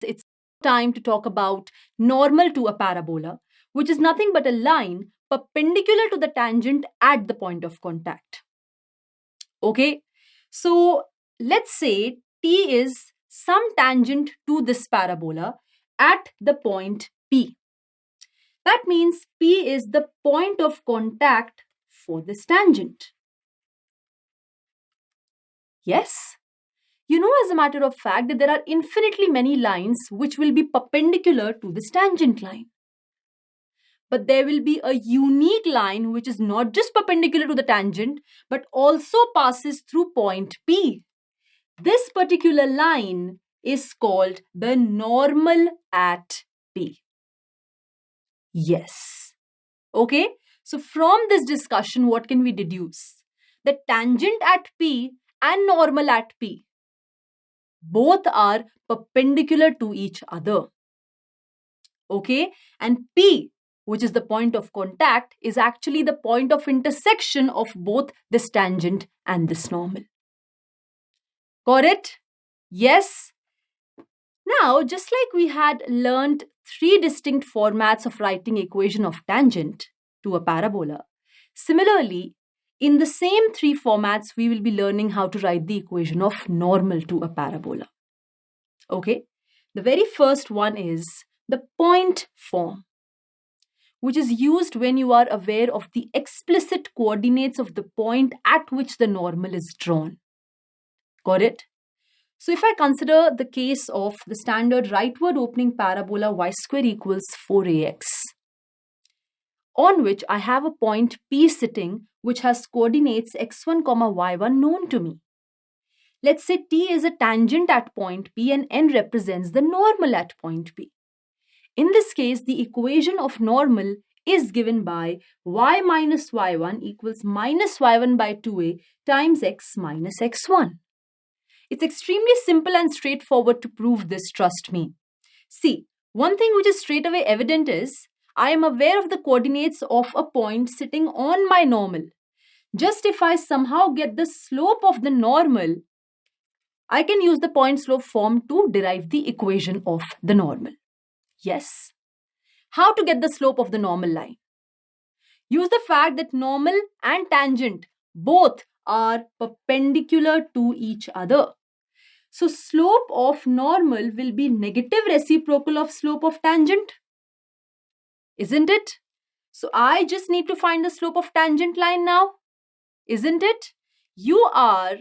It's time to talk about normal to a parabola, which is nothing but a line perpendicular to the tangent at the point of contact. Okay, so let's say T is some tangent to this parabola at the point P. That means P is the point of contact for this tangent. Yes? You know, as a matter of fact, that there are infinitely many lines which will be perpendicular to this tangent line. But there will be a unique line which is not just perpendicular to the tangent, but also passes through point P. This particular line is called the normal at P. Yes. Okay, so from this discussion, what can we deduce? The tangent at P and normal at P, both are perpendicular to each other. Okay, and P, which is the point of contact, is actually the point of intersection of both this tangent and this normal. Got it? Yes. Now, just like we had learned 3 distinct formats of writing equation of tangent to a parabola, similarly, in the same 3 formats, we will be learning how to write the equation of normal to a parabola. Okay, the very first one is the point form, which is used when you are aware of the explicit coordinates of the point at which the normal is drawn. Got it? So if I consider the case of the standard rightward opening parabola y square equals 4ax, on which I have a point P sitting which has coordinates x1, y1 known to me. Let's say T is a tangent at point P and n represents the normal at point P. In this case, the equation of normal is given by y minus y1 equals minus y1 by 2a times x minus x1. It's extremely simple and straightforward to prove this, trust me. See, one thing which is straight away evident is I am aware of the coordinates of a point sitting on my normal. Just if I somehow get the slope of the normal, I can use the point slope form to derive the equation of the normal. Yes. How to get the slope of the normal line? Use the fact that normal and tangent both are perpendicular to each other. So slope of normal will be negative reciprocal of slope of tangent. Isn't it? So I just need to find the slope of tangent line now. Isn't it? You are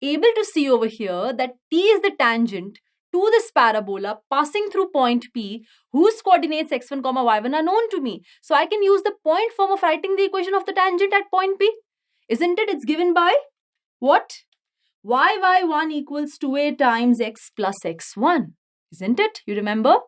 able to see over here that T is the tangent to this parabola passing through point P, whose coordinates x1, y1 are known to me. So I can use the point form of writing the equation of the tangent at point P. Isn't it? It's given by what? y1 equals 2a times x plus x1. Isn't it? You remember?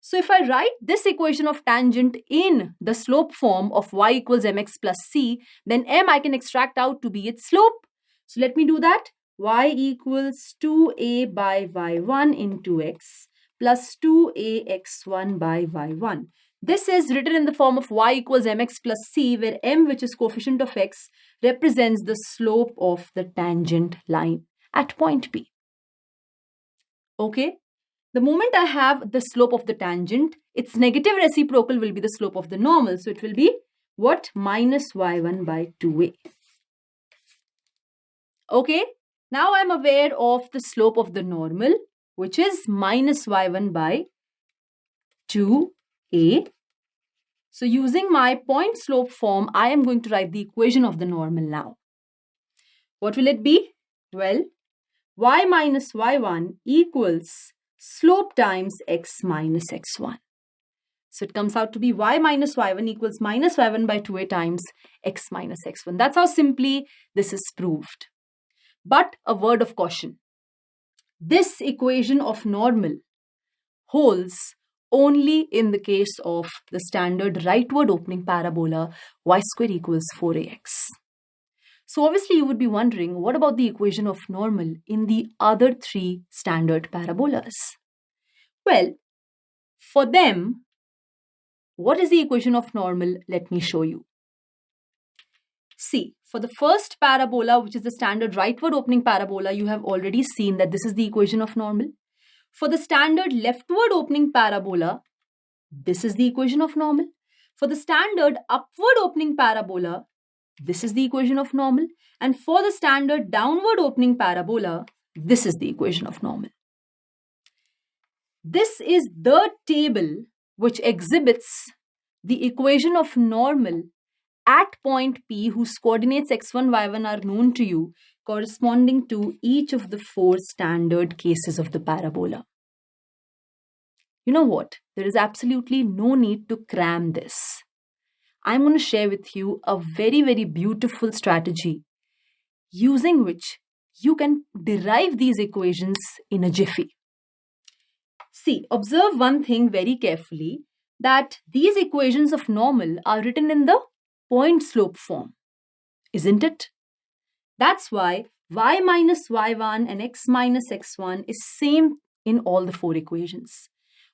So if I write this equation of tangent in the slope form of y equals mx plus c, then m I can extract out to be its slope. So let me do that. Y equals 2a by y1 into x plus 2a x1 by y1. This is written in the form of y equals mx plus c, where m, which is coefficient of x, represents the slope of the tangent line at point P. Okay? The moment I have the slope of the tangent, its negative reciprocal will be the slope of the normal. So it will be what? Minus y1 by 2a. Okay? Now I am aware of the slope of the normal, which is minus y1 by 2a. So using my point slope form, I am going to write the equation of the normal now. What will it be? Well, y minus y1 equals slope times x minus x1. So it comes out to be y minus y1 equals minus y1 by 2a times x minus x1. That's how simply this is proved. But a word of caution. This equation of normal holds only in the case of the standard rightward opening parabola y square equals 4ax. So obviously you would be wondering, what about the equation of normal in the other 3 standard parabolas? Well, for them, what is the equation of normal? Let me show you. See, for the first parabola, which is the standard rightward opening parabola, you have already seen that this is the equation of normal. For the standard leftward opening parabola, this is the equation of normal. For the standard upward opening parabola, this is the equation of normal. And for the standard downward opening parabola, this is the equation of normal. This is the table which exhibits the equation of normal at point P whose coordinates x1, y1 are known to you, corresponding to each of the 4 standard cases of the parabola. You know what? There is absolutely no need to cram this. I'm going to share with you a very, very beautiful strategy using which you can derive these equations in a jiffy. See, observe one thing very carefully, that these equations of normal are written in the point slope form, isn't it? That's why y minus y1 and x minus x1 is same in all the 4 equations.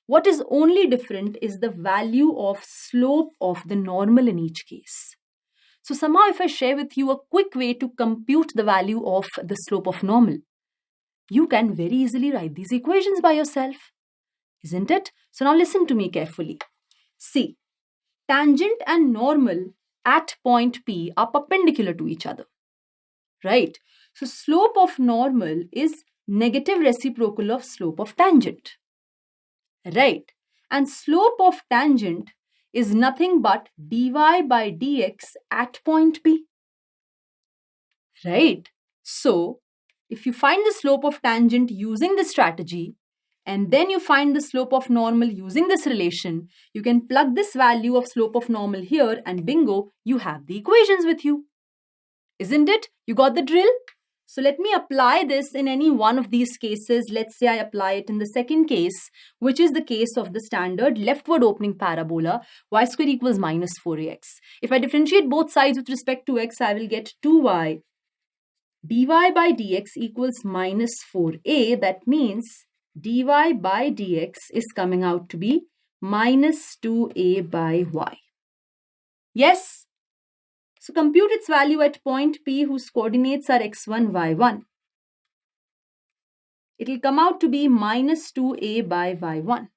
What is only different is the value of slope of the normal in each case. So somehow if I share with you a quick way to compute the value of the slope of normal, you can very easily write these equations by yourself, isn't it? So now listen to me carefully. See, tangent and normal at point P are perpendicular to each other, right? So slope of normal is negative reciprocal of slope of tangent, right? And slope of tangent is nothing but dy by dx at point P, right? So if you find the slope of tangent using this strategy, and then you find the slope of normal using this relation, you can plug this value of slope of normal here and bingo, you have the equations with you. Isn't it? You got the drill? So let me apply this in any one of these cases. Let's say I apply it in the second case, which is the case of the standard leftward opening parabola, y square equals minus 4ax. If I differentiate both sides with respect to x, I will get 2y dy by dx equals minus 4a. That means dy by dx is coming out to be minus 2a by y. Yes? So compute its value at point P whose coordinates are x1, y1. It will come out to be minus 2a by y1.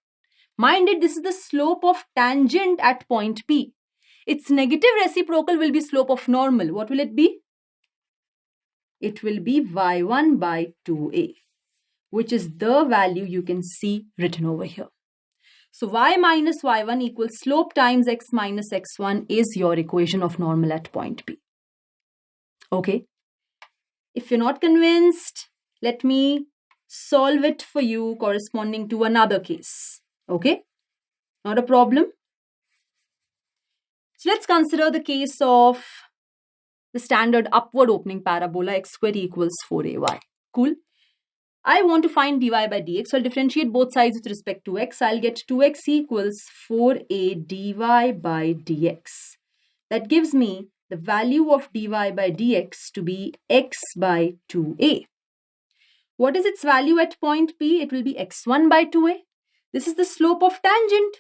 Mind it, this is the slope of tangent at point P. Its negative reciprocal will be slope of normal. What will it be? It will be y1 by 2a, which is the value you can see written over here. So y minus y1 equals slope times x minus x1 is your equation of normal at point P. Okay. If you're not convinced, let me solve it for you corresponding to another case. Okay. Not a problem. So let's consider the case of the standard upward opening parabola x squared equals 4ay. Cool. I want to find dy by dx, so I'll differentiate both sides with respect to x. I'll get 2x equals 4a dy by dx. That gives me the value of dy by dx to be x by 2a. What is its value at point P? It will be x1 by 2a. This is the slope of tangent.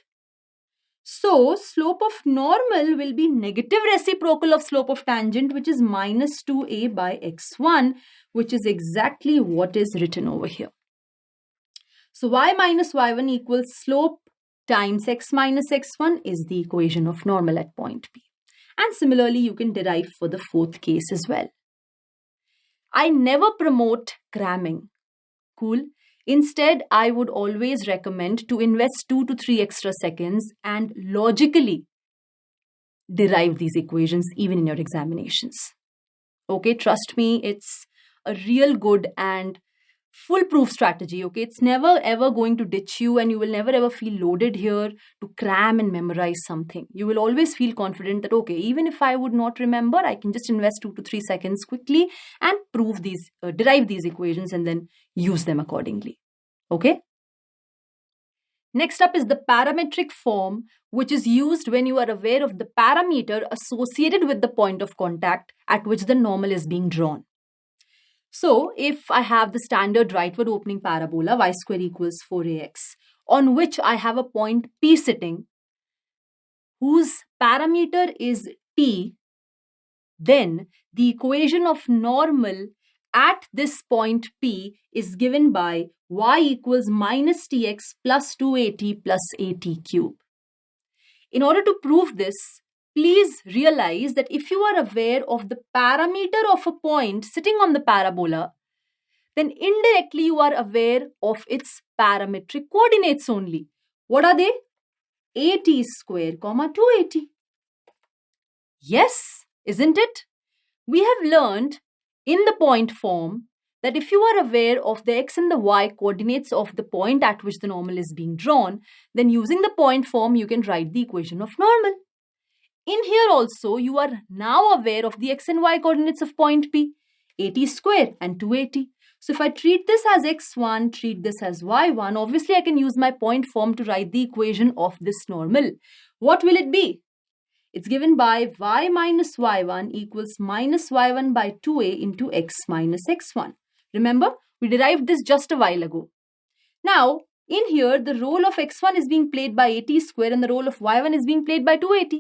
So, slope of normal will be negative reciprocal of slope of tangent, which is minus 2a by x1, which is exactly what is written over here. So, y minus y1 equals slope times x minus x1 is the equation of normal at point P. And similarly, you can derive for the 4th case as well. I never promote cramming. Cool. Instead, I would always recommend to invest 2 to 3 extra seconds and logically derive these equations even in your examinations. Okay, trust me, it's a real good and foolproof strategy. Okay, it's never ever going to ditch you and you will never ever feel loaded here to cram and memorize something. You will always feel confident that, okay, even if I would not remember, I can just invest 2 to 3 seconds quickly and derive these equations and then use them accordingly. Okay. Next up is the parametric form, which is used when you are aware of the parameter associated with the point of contact at which the normal is being drawn. So, if I have the standard rightward opening parabola y square equals 4ax, on which I have a point P sitting, whose parameter is t, then the equation of normal at this point P is given by y equals minus tx plus 2at plus at cube. In order to prove this, please realize that if you are aware of the parameter of a point sitting on the parabola, then indirectly you are aware of its parametric coordinates only. What are they? At square, 2at. Yes, isn't it? We have learned in the point form that if you are aware of the x and the y coordinates of the point at which the normal is being drawn, then using the point form you can write the equation of normal. In here also you are now aware of the x and y coordinates of point P, at square and 2at. So if I treat this as x1, treat this as y1, obviously I can use my point form to write the equation of this normal. What will it be? It's given by y minus y1 equals minus y1 by 2a into x minus x1. Remember, we derived this just a while ago. Now, in here, the role of x1 is being played by at square and the role of y1 is being played by 2at.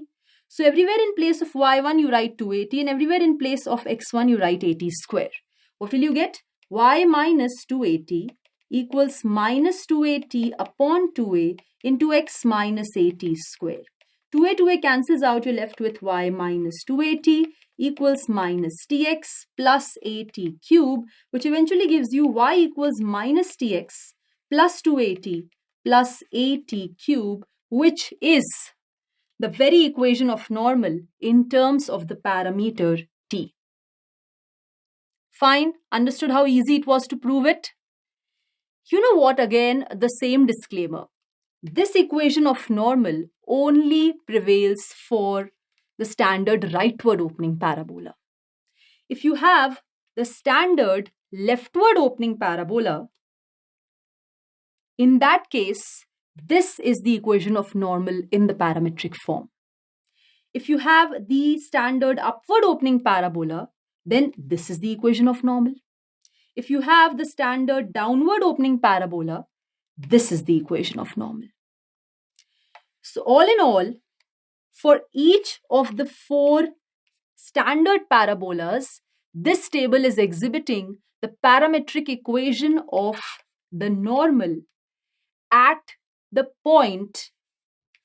So everywhere in place of y1 you write 2at and everywhere in place of x1 you write at square. What will you get? Y minus 2at equals minus 2at upon 2a into x minus at square. 2a cancels out, you're left with y minus 2at equals minus tx plus at cube, which eventually gives you y equals minus tx plus 2at plus at cube, which is the very equation of normal in terms of the parameter t. Fine, understood how easy it was to prove it? You know what, again, the same disclaimer. This equation of normal only prevails for the standard rightward opening parabola. If you have the standard leftward opening parabola, in that case, this is the equation of normal in the parametric form. If you have the standard upward opening parabola, then this is the equation of normal. If you have the standard downward opening parabola, this is the equation of normal. So all in all, for each of the 4 standard parabolas, this table is exhibiting the parametric equation of the normal at the point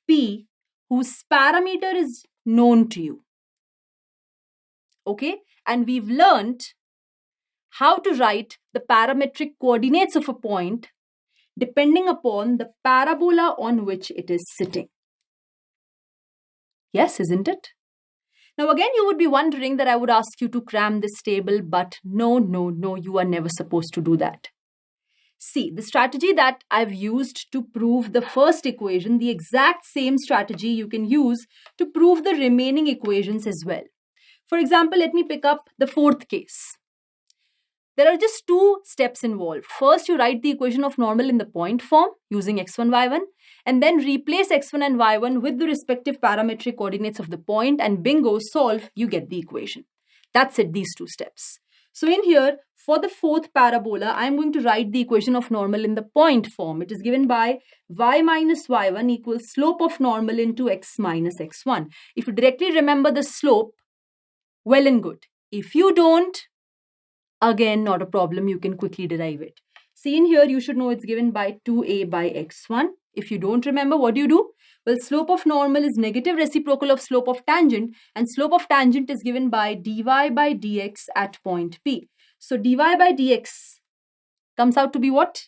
P whose parameter is known to you. Okay, and we've learned how to write the parametric coordinates of a point depending upon the parabola on which it is sitting. Yes, isn't it? Now again, you would be wondering that I would ask you to cram this table, but no, you are never supposed to do that. See, the strategy that I've used to prove the first equation, the exact same strategy you can use to prove the remaining equations as well. For example, let me pick up the 4th case. There are just 2 steps involved. First, you write the equation of normal in the point form using x1, y1, and then replace x1 and y1 with the respective parametric coordinates of the point, and bingo, solve, you get the equation. That's it, these 2 steps. So in here, for the 4th parabola, I'm going to write the equation of normal in the point form. It is given by y minus y1 equals slope of normal into x minus x1. If you directly remember the slope, well and good. If you don't, again, not a problem, you can quickly derive it. See, in here, you should know it's given by 2a by x1. If you don't remember, what do? Well, slope of normal is negative reciprocal of slope of tangent, and slope of tangent is given by dy by dx at point P. So dy by dx comes out to be what?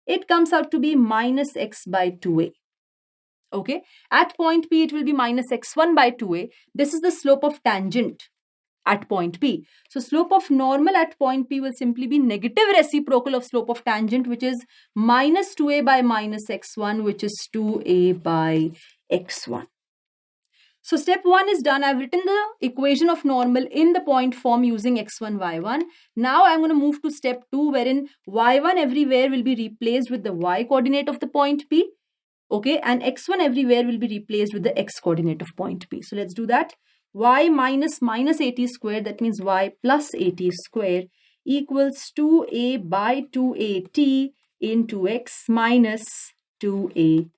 It comes out to be minus x by 2a. Okay, at point P, it will be minus x1 by 2a. This is the slope of tangent at point P. So slope of normal at point P will simply be negative reciprocal of slope of tangent, which is minus 2a by minus x1, which is 2a by x1. So step 1 is done. I've written the equation of normal in the point form using x1, y1. Now I'm going to move to step 2, wherein y1 everywhere will be replaced with the y coordinate of the point P. Okay, and x1 everywhere will be replaced with the x coordinate of point P. So let's do that. Y minus at square, that means y plus at square, equals 2a by 2at into x minus 2at.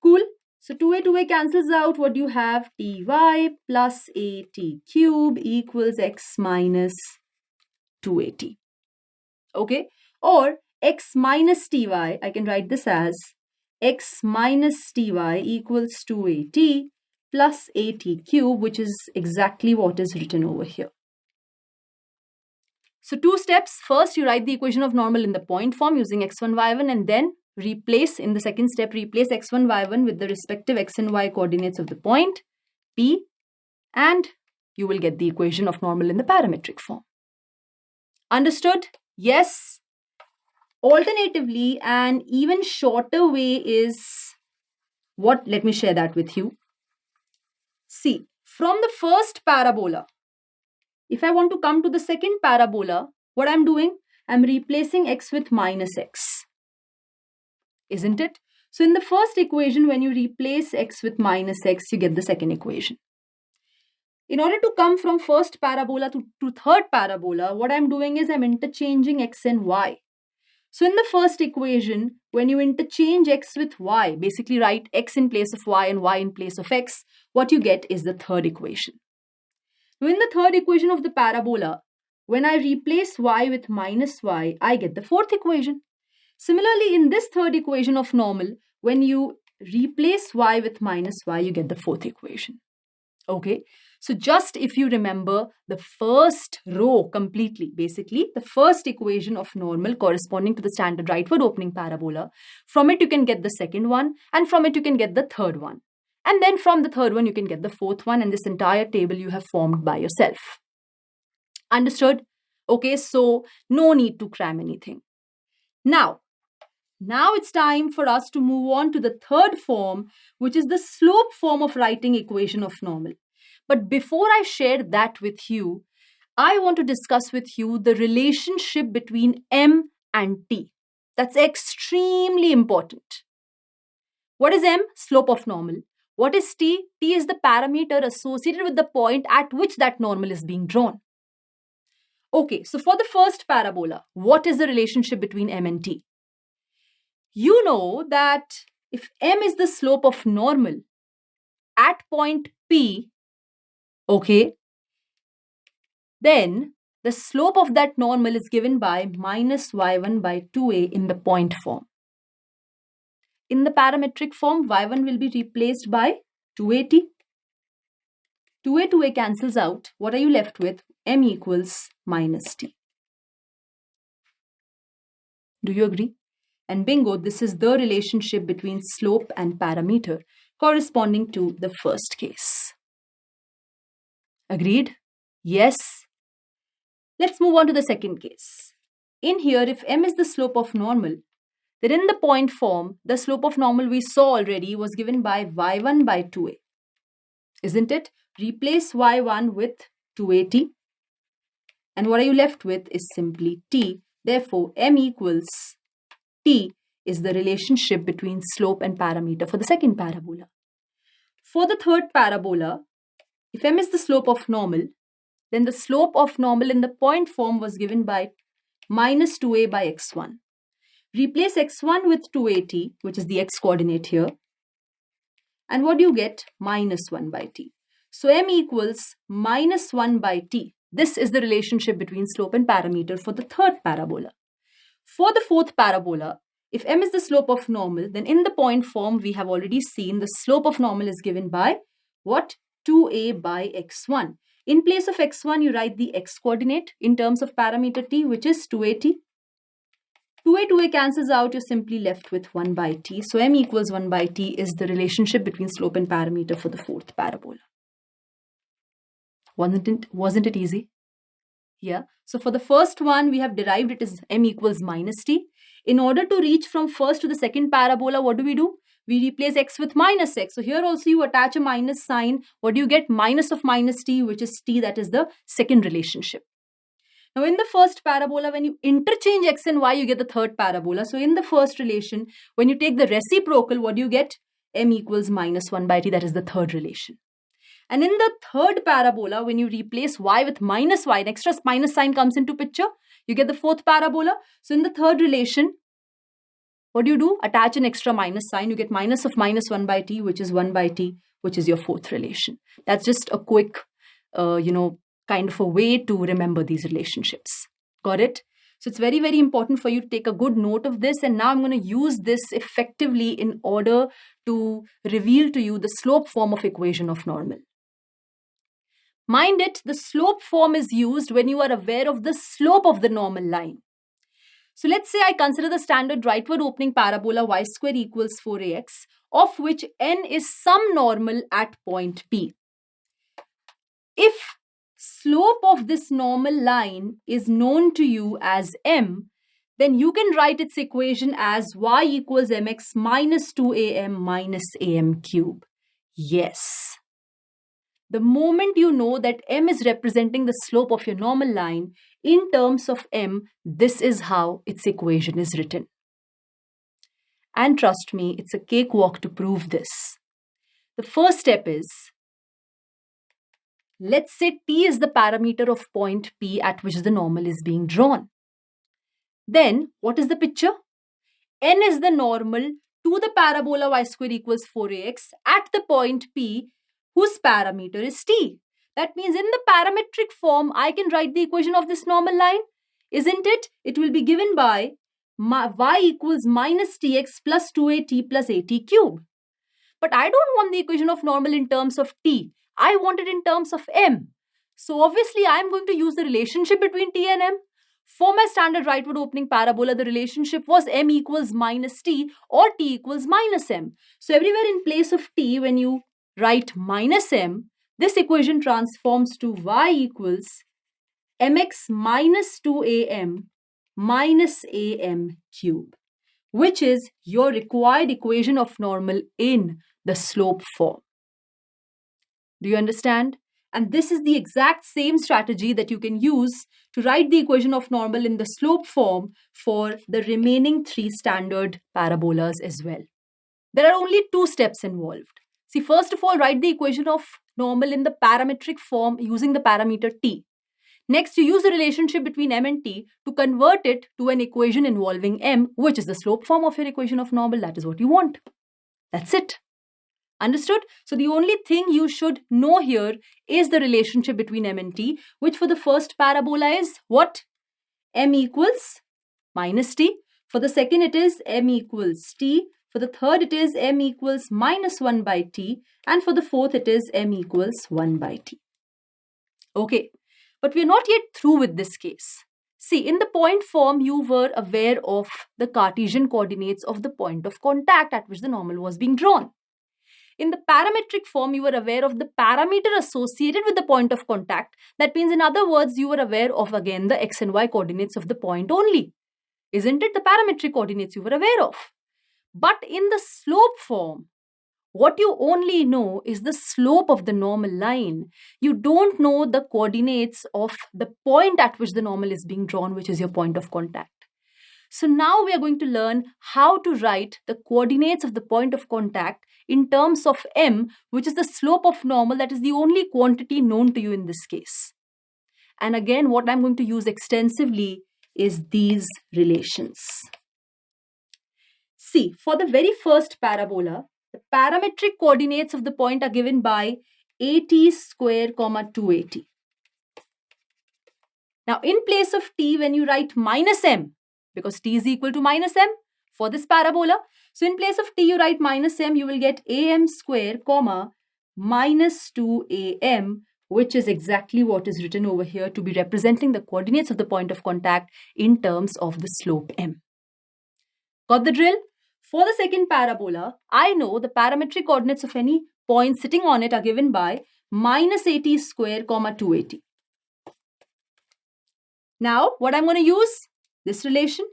Cool. So 2a cancels out. What do you have? Ty plus at cube equals x minus 2at. Okay? Or x minus ty, I can write this as x minus ty equals 2at plus at cube, which is exactly what is written over here. So 2 steps. First, you write the equation of normal in the point form using x1, y1, and then replace, in the second step, replace x1, y1 with the respective x and y coordinates of the point P, and you will get the equation of normal in the parametric form. Understood? Yes. Alternatively, an even shorter way is what? Let me share that with you. See, from the first parabola, if I want to come to the second parabola, what I'm doing? I'm replacing x with minus x. Isn't it? So in the first equation, when you replace x with minus x, you get the second equation. In order to come from first parabola to third parabola, what I'm doing is I'm interchanging x and y. So in the first equation, when you interchange x with y, basically write x in place of y and y in place of x, what you get is the third equation. Now in the third equation of the parabola, when I replace y with minus y, I get the fourth equation. Similarly, in this third equation of normal, when you replace y with minus y, you get the fourth equation. Okay, so just if you remember the first row completely, basically the first equation of normal corresponding to the standard rightward opening parabola, from it you can get the second one, and from it you can get the third one. And then from the third one you can get the fourth one, and this entire table you have formed by yourself. Understood? Okay, so no need to cram anything. Now it's time for us to move on to the third form, which is the slope form of writing equation of normal. But before I share that with you, I want to discuss with you the relationship between m and t. That's extremely important. What is m? Slope of normal. What is t? T is the parameter associated with the point at which that normal is being drawn. Okay, so for the first parabola, what is the relationship between m and t? You know that if m is the slope of normal at point P, okay, then the slope of that normal is given by minus y1 by 2a in the point form. In the parametric form, y1 will be replaced by 2at. 2a cancels out. What are you left with? M equals minus t. Do you agree? And bingo, this is the relationship between slope and parameter corresponding to the first case. Agreed? Yes. Let's move on to the second case. In here, if m is the slope of normal, then in the point form, the slope of normal we saw already was given by y1 by 2a. Isn't it? Replace y1 with 2at. And what are you left with is simply t. Therefore, m equals t is the relationship between slope and parameter for the second parabola. For the third parabola, if m is the slope of normal, then the slope of normal in the point form was given by minus 2a by x1. Replace x1 with 2at, which is the x coordinate here. And what do you get? Minus 1 by t. So m equals minus 1 by t. This is the relationship between slope and parameter for the third parabola. For the fourth parabola, if m is the slope of normal, then in the point form we have already seen the slope of normal is given by what? 2a by x1. In place of x1, you write the x coordinate in terms of parameter t, which is 2at. 2a cancels out, you're simply left with 1 by t. So m equals 1 by t is the relationship between slope and parameter for the fourth parabola. Wasn't it easy? Yeah. So for the first one, we have derived it as m equals minus t. In order to reach from first to the second parabola, what do? We replace x with minus x. So here also you attach a minus sign. What do you get? Minus of minus t, which is t, that is the second relationship. Now in the first parabola, when you interchange x and y, you get the third parabola. So in the first relation, when you take the reciprocal, what do you get? M equals minus 1 by t, that is the third relation. And in the third parabola, when you replace y with minus y, an extra minus sign comes into picture, you get the fourth parabola. So in the third relation, What do? Attach an extra minus sign. You get minus of minus 1 by t, which is 1 by t, which is your fourth relation. That's just a quick, kind of a way to remember these relationships. Got it? So it's very, very important for you to take a good note of this. And now I'm going to use this effectively in order to reveal to you the slope form of equation of normal. Mind it, the slope form is used when you are aware of the slope of the normal line. So let's say I consider the standard rightward opening parabola y square equals 4ax, of which n is some normal at point P. If slope of this normal line is known to you as m, then you can write its equation as y equals mx minus 2am minus am cube. Yes. The moment you know that m is representing the slope of your normal line in terms of m, this is how its equation is written. And trust me, it's a cakewalk to prove this. The first step is, let's say t is the parameter of point P at which the normal is being drawn. Then, what is the picture? N is the normal to the parabola y square equals 4ax at the point P whose parameter is t. That means in the parametric form, I can write the equation of this normal line, isn't it? It will be given by y equals minus tx plus 2at plus at cube. But I don't want the equation of normal in terms of t. I want it in terms of m. So obviously, I am going to use the relationship between t and m. For my standard rightward opening parabola, the relationship was m equals minus t or t equals minus m. So everywhere in place of t, when you write minus m, this equation transforms to y equals mx minus 2am minus am cube, which is your required equation of normal in the slope form. Do you understand? And this is the exact same strategy that you can use to write the equation of normal in the slope form for the remaining 3 standard parabolas as well. There are only 2 steps involved. See, first of all, write the equation of normal in the parametric form using the parameter t. Next, you use the relationship between m and t to convert it to an equation involving m, which is the slope form of your equation of normal. That is what you want. That's it. Understood? So the only thing you should know here is the relationship between m and t, which for the first parabola is what? M equals minus t. For the second, it is m equals t. For the third, it is m equals minus 1 by t. And for the fourth, it is m equals 1 by t. Okay, but we're not yet through with this case. See, in the point form, you were aware of the Cartesian coordinates of the point of contact at which the normal was being drawn. In the parametric form, you were aware of the parameter associated with the point of contact. That means, in other words, you were aware of, again, the x and y coordinates of the point only. Isn't it? The parametric coordinates you were aware of. But in the slope form, what you only know is the slope of the normal line. You don't know the coordinates of the point at which the normal is being drawn, which is your point of contact. So now we are going to learn how to write the coordinates of the point of contact in terms of m, which is the slope of normal. That is the only quantity known to you in this case. And again, what I'm going to use extensively is these relations. See, for the very first parabola, the parametric coordinates of the point are given by at square comma 2at. Now, in place of t, when you write minus m, because t is equal to minus m for this parabola, so in place of t, you write minus m, you will get am square comma minus 2am, which is exactly what is written over here to be representing the coordinates of the point of contact in terms of the slope m. Got the drill? For the second parabola, I know the parametric coordinates of any point sitting on it are given by minus at square comma 2at. Now, what I'm going to use? This relation,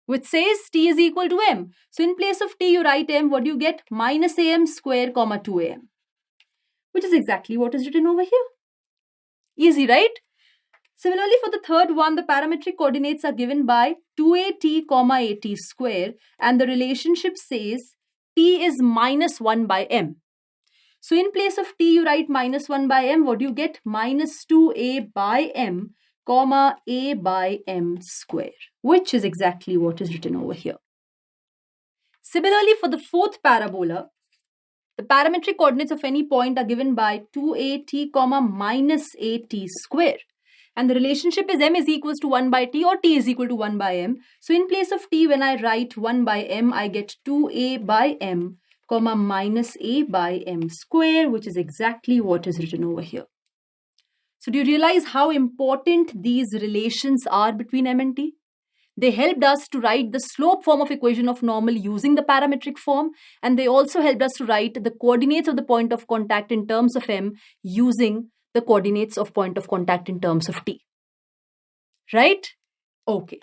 which says t is equal to m. So, in place of t, you write m. What do you get? Minus am square comma 2am, which is exactly what is written over here. Easy, right? Similarly, for the third one, the parametric coordinates are given by 2at comma at square, and the relationship says t is minus 1 by m. So, in place of t, you write minus 1 by m. What do you get? Minus 2a by m comma a by m square, which is exactly what is written over here. Similarly, for the fourth parabola, the parametric coordinates of any point are given by 2at comma minus at square. And the relationship is m is equals to 1 by t or t is equal to 1 by m. So in place of t, when I write 1 by m, I get 2a by m comma minus a by m square, which is exactly what is written over here. So do you realize how important these relations are between m and t? They helped us to write the slope form of equation of normal using the parametric form, and they also helped us to write the coordinates of the point of contact in terms of m using the coordinates of point of contact in terms of t. Right? Okay.